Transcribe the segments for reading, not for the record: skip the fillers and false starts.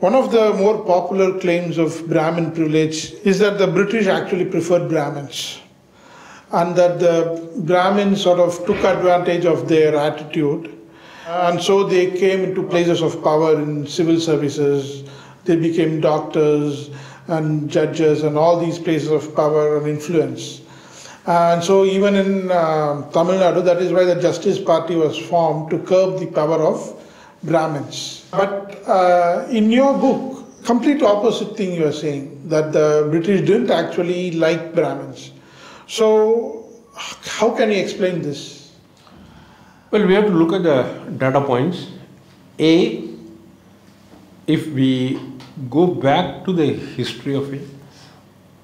One of the more popular claims of Brahmin privilege is that the British actually preferred Brahmins, and that the Brahmins sort of took advantage of their attitude, and so they came into places of power in civil services. They became doctors and judges and all these places of power and influence. And so even in Tamil Nadu, that is why the Justice Party was formed, to curb the power of Brahmins. But in your book, complete opposite thing you are saying, that the British didn't actually like Brahmins. So how can you explain this? Well, we have to look at the data points. A, if we go back to the history of it,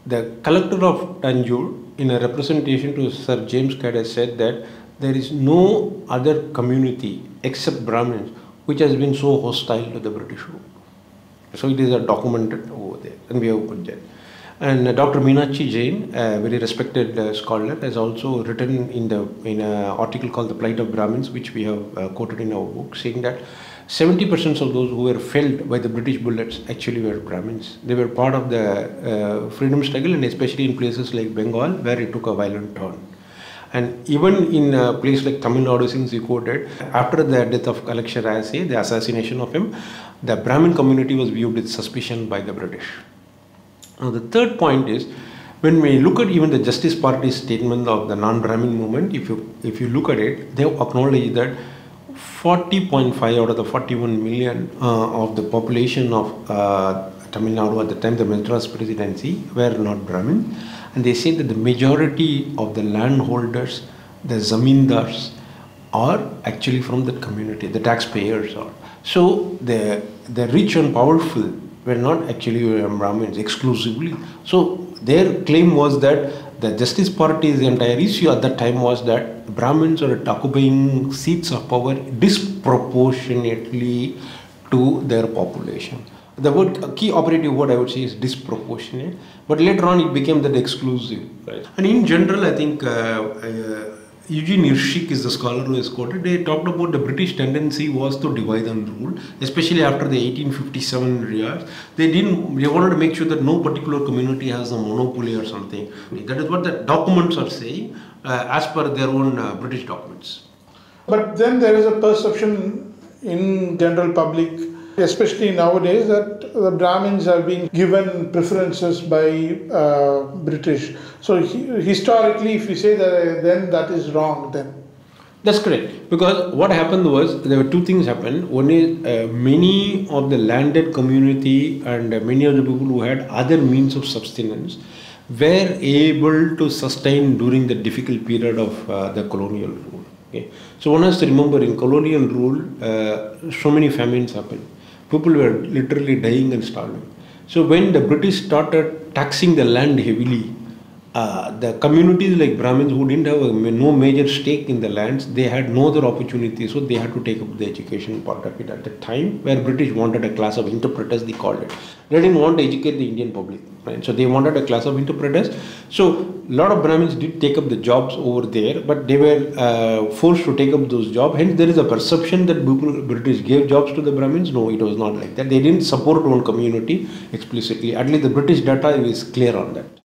the collector of Tanjore, in a representation to Sir James Caird, has said that there is no other community except Brahmins which has been so hostile to the British rule. So it is documented over there, and we have put that. And Dr. Meenakshi Jain, a very respected scholar, has also written in an article called "The Plight of Brahmins," which we have quoted in our book, saying that 70% of those who were felled by the British bullets actually were Brahmins. They were part of the freedom struggle, and especially in places like Bengal, where it took a violent turn. And even in a place like Tamil Nadu, since you quoted, after the death of Kalakshar Rayase, the assassination of him, the Brahmin community was viewed with suspicion by the British. Now, the third point is, when we look at even the Justice Party's statement of the non-Brahmin movement, if you look at it, they have acknowledged that 40.5 out of the 41 million of the population of Tamil Nadu at the time, the Madras presidency, were not Brahmin. And they say that the majority of the landholders, the zamindars, are actually from that community, the taxpayers are. So the rich and powerful were not actually Brahmins exclusively. So their claim was that the Justice Party's entire issue at that time was that Brahmins are occupying seats of power disproportionately to their population. The key operative word I would say is disproportionate, but later on it became that exclusive. Right? And in general, I think Eugene Irshik is the scholar who is quoted. They talked about the British tendency was to divide and rule, especially after the 1857 riots. They wanted to make sure that no particular community has a monopoly or something. That is what the documents are saying, as per their own British documents. But then there is a perception in general public, especially nowadays, that the Brahmins are being given preferences by British. So historically, if you say that, then that is wrong then. That's correct. Because what happened was, there were two things happened. One is many of the landed community and many of the people who had other means of sustenance were able to sustain during the difficult period of the colonial rule. Okay. So one has to remember, in colonial rule, so many famines happened. People were literally dying and starving. So when the British started taxing the land heavily, the communities like Brahmins who didn't have no major stake in the lands, they had no other opportunity, so they had to take up the education part of it at the time, where British wanted a class of interpreters, they called it. They didn't want to educate the Indian public, right? So they wanted a class of interpreters. So a lot of Brahmins did take up the jobs over there, but they were forced to take up those jobs. Hence there is a perception that British gave jobs to the Brahmins. No, it was not like that. They didn't support one community explicitly. At least the British data is clear on that.